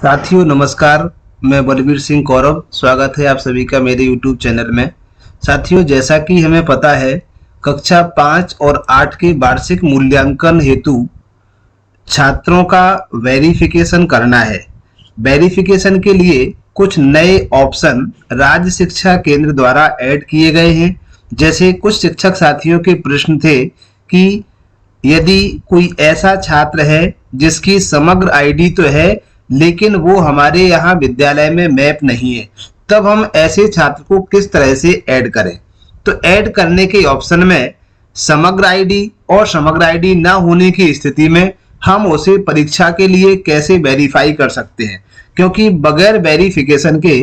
साथियों नमस्कार। मैं बलबीर सिंह कौरव, स्वागत है आप सभी का मेरे YouTube चैनल में। साथियों, जैसा कि हमें पता है, कक्षा 5 और 8 के वार्षिक मूल्यांकन हेतु छात्रों का वेरिफिकेशन करना है। वेरिफिकेशन के लिए कुछ नए ऑप्शन राज्य शिक्षा केंद्र द्वारा ऐड किए गए हैं। जैसे कुछ शिक्षक साथियों के प्रश्न थे कि यदि कोई ऐसा छात्र है जिसकी समग्र आईडी तो है लेकिन वो हमारे यहाँ विद्यालय में मैप नहीं है, तब हम ऐसे छात्र को किस तरह से ऐड करें। तो ऐड करने के ऑप्शन में समग्र आईडी और समग्र आईडी ना होने की स्थिति में हम उसे परीक्षा के लिए कैसे वेरीफाई कर सकते हैं, क्योंकि बगैर वेरिफिकेशन के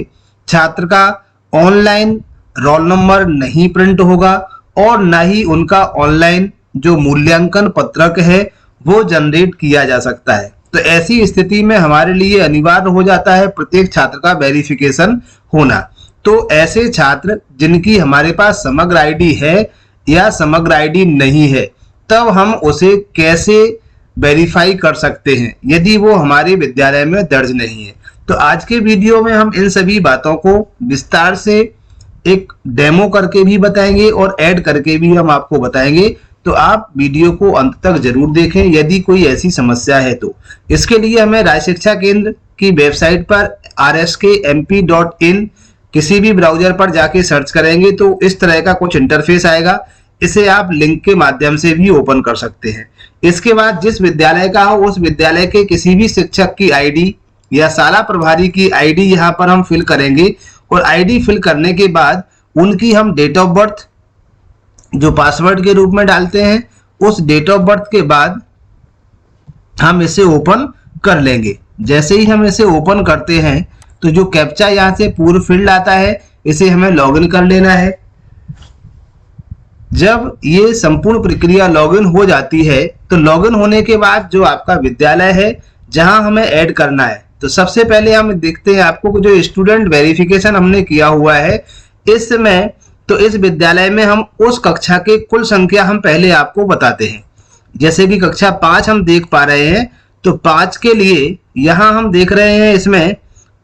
छात्र का ऑनलाइन रोल नंबर नहीं प्रिंट होगा और ना ही उनका ऑनलाइन जो मूल्यांकन पत्रक है वो जनरेट किया जा सकता है। तो ऐसी स्थिति में हमारे लिए अनिवार्य हो जाता है प्रत्येक छात्र का वेरिफिकेशन होना। तो ऐसे छात्र जिनकी हमारे पास समग्र आईडी है या समग्र आईडी नहीं है, तब हम उसे कैसे वेरीफाई कर सकते हैं यदि वो हमारे विद्यालय में दर्ज नहीं है। तो आज के वीडियो में हम इन सभी बातों को विस्तार से एक डेमो करके भी बताएंगे और ऐड करके भी हम आपको बताएंगे। तो आप वीडियो को अंत तक जरूर देखें यदि कोई ऐसी समस्या है तो। इसके लिए हमें राज्य शिक्षा केंद्र की वेबसाइट पर rskmp.in किसी भी ब्राउजर पर जाके सर्च करेंगे तो इस तरह का कुछ इंटरफेस आएगा। इसे आप लिंक के माध्यम से भी ओपन कर सकते हैं। इसके बाद जिस विद्यालय का हो उस विद्यालय के किसी भी शिक्षक की आईडी या शाला प्रभारी की आईडी यहाँ पर हम फिल करेंगे और आईडी फिल करने के बाद उनकी हम डेट ऑफ बर्थ जो पासवर्ड के रूप में डालते हैं, उस डेट ऑफ बर्थ के बाद हम इसे ओपन कर लेंगे। जैसे ही हम इसे ओपन करते हैं तो जो कैप्चा यहाँ से पूर्व फील्ड आता है इसे हमें लॉगिन कर लेना है। जब ये संपूर्ण प्रक्रिया लॉगिन हो जाती है तो लॉगिन होने के बाद जो आपका विद्यालय है जहां हमें ऐड करना है, तो सबसे पहले हम देखते हैं आपको जो स्टूडेंट वेरिफिकेशन हमने किया हुआ है इसमें, तो इस विद्यालय में हम उस कक्षा के कुल संख्या हम पहले आपको बताते हैं। जैसे कि कक्षा 5 हम देख पा रहे हैं, तो 5 के लिए यहाँ हम देख रहे हैं इसमें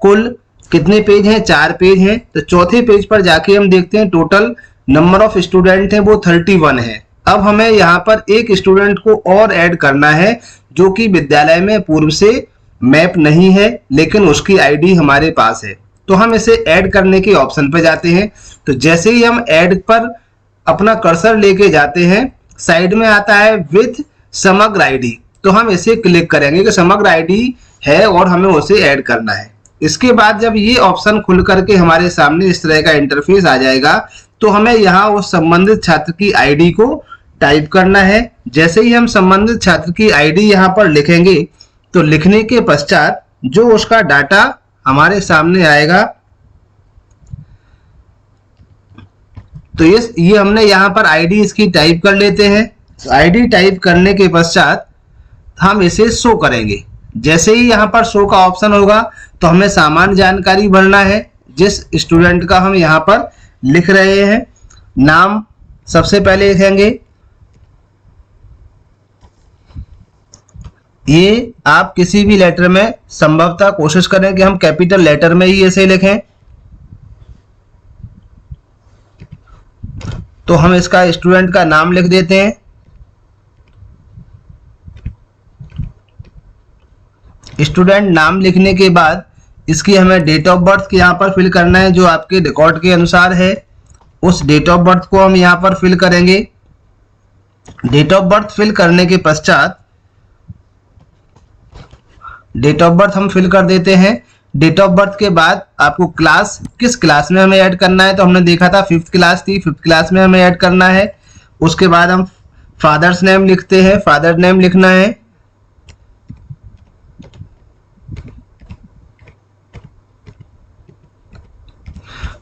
कुल कितने पेज हैं, 4 पेज हैं। तो चौथे पेज पर जाके हम देखते हैं टोटल नंबर ऑफ स्टूडेंट है वो 31 है। अब हमें यहाँ पर एक स्टूडेंट को और ऐड करना है जो कि विद्यालय में पूर्व से मैप नहीं है लेकिन उसकी आईडी हमारे पास है। तो हम इसे ऐड करने के ऑप्शन पर जाते हैं। तो जैसे ही हम ऐड पर अपना कर्सर लेके जाते हैं, साइड में आता है विथ समग्र आईडी, तो हम इसे क्लिक करेंगे कि समग्र आईडी है और हमें उसे ऐड करना है। इसके बाद जब ये ऑप्शन खुल करके हमारे सामने इस तरह का इंटरफेस आ जाएगा तो हमें यहाँ उस संबंधित छात्र की आईडी को टाइप करना है। जैसे ही हम संबंधित छात्र की आईडी यहाँ पर लिखेंगे तो लिखने के पश्चात जो उसका डाटा हमारे सामने आएगा, तो ये हमने यहाँ पर आईडी इसकी टाइप कर लेते हैं। तो आईडी टाइप करने के पश्चात हम इसे शो करेंगे। जैसे ही यहाँ पर शो का ऑप्शन होगा तो हमें सामान्य जानकारी भरना है जिस स्टूडेंट का हम यहाँ पर लिख रहे हैं। नाम सबसे पहले लिखेंगे, ये आप किसी भी लेटर में संभवतः कोशिश करें कि हम कैपिटल लेटर में ही इसे लिखें। तो हम इसका स्टूडेंट का नाम लिख देते हैं। स्टूडेंट नाम लिखने के बाद इसकी हमें डेट ऑफ बर्थ यहाँ पर फिल करना है जो आपके रिकॉर्ड के अनुसार है। उस डेट ऑफ बर्थ को हम यहाँ पर फिल करेंगे। डेट ऑफ बर्थ फिल करने के पश्चात डेट ऑफ बर्थ हम फिल कर देते हैं। डेट ऑफ बर्थ के बाद आपको क्लास किस क्लास में हमें ऐड करना है, तो हमने देखा था 5th क्लास थी, 5th क्लास में हमें ऐड करना है। उसके बाद हम फादर्स नेम लिखते हैं, फादर नेम लिखना है।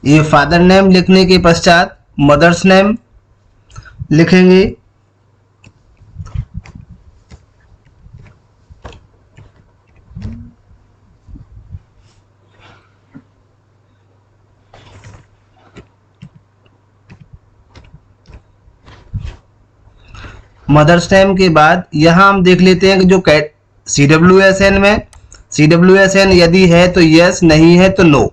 ये फादर नेम लिखने के पश्चात मदर्स नेम लिखेंगे। मदर्स नेम के बाद यहाँ हम देख लेते हैं कि जो CWSN में CWSN यदि है तो यस, नहीं है तो नो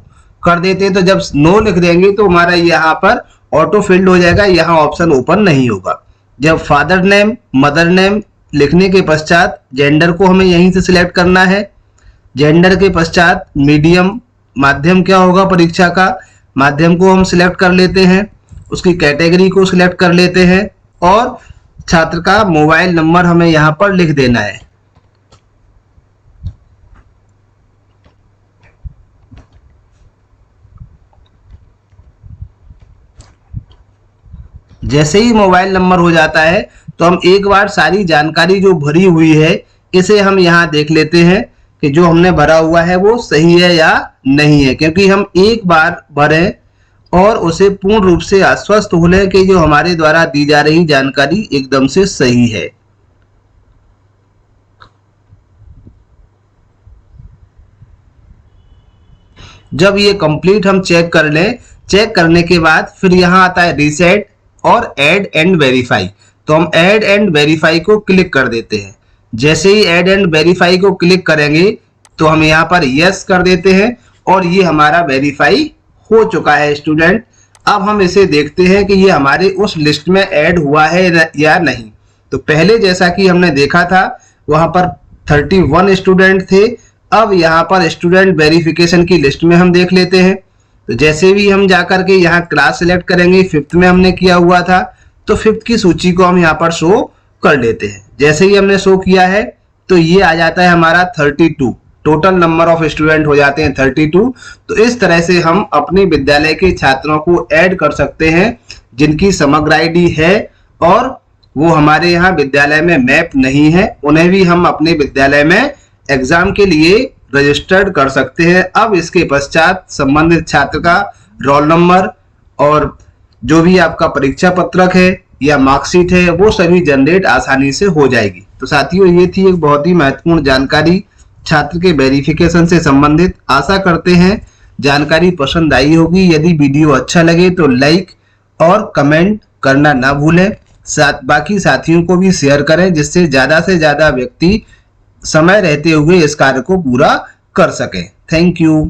कर देते हैं। तो जब नो लिख देंगे तो हमारा यहाँ पर ऑटो फिल्ड हो जाएगा, यहाँ ऑप्शन ओपन नहीं होगा। जब फादर नेम मदर नेम लिखने के पश्चात जेंडर को हमें यहीं से सिलेक्ट करना है। जेंडर के पश्चात मीडियम माध्यम क्या होगा परीक्षा का, माध्यम को हम सिलेक्ट कर लेते हैं, उसकी कैटेगरी को सिलेक्ट कर लेते हैं और छात्र का मोबाइल नंबर हमें यहाँ पर लिख देना है। जैसे ही मोबाइल नंबर हो जाता है तो हम एक बार सारी जानकारी जो भरी हुई है इसे हम यहाँ देख लेते हैं कि जो हमने भरा हुआ है वो सही है या नहीं है, क्योंकि हम एक बार भरें और उसे पूर्ण रूप से आश्वस्त हो लें कि जो हमारे द्वारा दी जा रही जानकारी एकदम से सही है। जब ये कंप्लीट हम चेक कर लें, चेक करने के बाद फिर यहाँ आता है रीसेट और ऐड एंड वेरीफाई। तो हम ऐड एंड वेरीफाई को क्लिक कर देते हैं। जैसे ही ऐड एंड वेरीफाई को क्लिक करेंगे तो हम यहाँ पर यस कर देते हैं और ये हमारा वेरीफाई हो चुका है स्टूडेंट। अब हम इसे देखते हैं कि ये हमारे उस लिस्ट में ऐड हुआ है या नहीं। तो पहले जैसा कि हमने देखा था वहां पर 31 स्टूडेंट थे। अब यहाँ पर स्टूडेंट वेरिफिकेशन की लिस्ट में हम देख लेते हैं। तो जैसे भी हम जाकर के यहाँ क्लास सिलेक्ट करेंगे, 5th में हमने किया हुआ था तो 5th की सूची को हम यहाँ पर शो कर लेते हैं। जैसे ही हमने शो किया है तो ये आ जाता है हमारा 32, टोटल नंबर ऑफ स्टूडेंट हो जाते हैं 32। तो इस तरह से हम अपने विद्यालय के छात्रों को ऐड कर सकते हैं जिनकी समग्र आईडी है और वो हमारे यहाँ विद्यालय में मैप नहीं है, उन्हें भी हम अपने विद्यालय में एग्जाम के लिए रजिस्टर्ड कर सकते हैं। अब इसके पश्चात संबंधित छात्र का रोल नंबर और जो भी आपका परीक्षा पत्रक है या मार्कशीट है वो सभी जनरेट आसानी से हो जाएगी। तो साथियों ये थी एक बहुत ही महत्वपूर्ण जानकारी छात्र के वेरिफिकेशन से संबंधित। आशा करते हैं जानकारी पसंद आई होगी। यदि वीडियो अच्छा लगे तो लाइक और कमेंट करना ना भूलें। बाकी साथियों को भी शेयर करें जिससे ज़्यादा से ज़्यादा व्यक्ति समय रहते हुए इस कार्य को पूरा कर सकें। Thank you.